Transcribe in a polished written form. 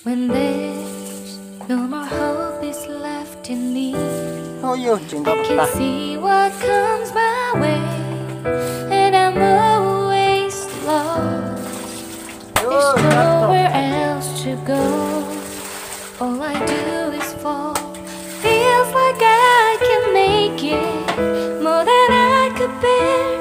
When there's no more hope is left in me, 어휴, I 징그럽다. can see what comes my way, and I'm always lost. There's nowhere else to go. All I do is fall. Feels like I can make it more than I could bear.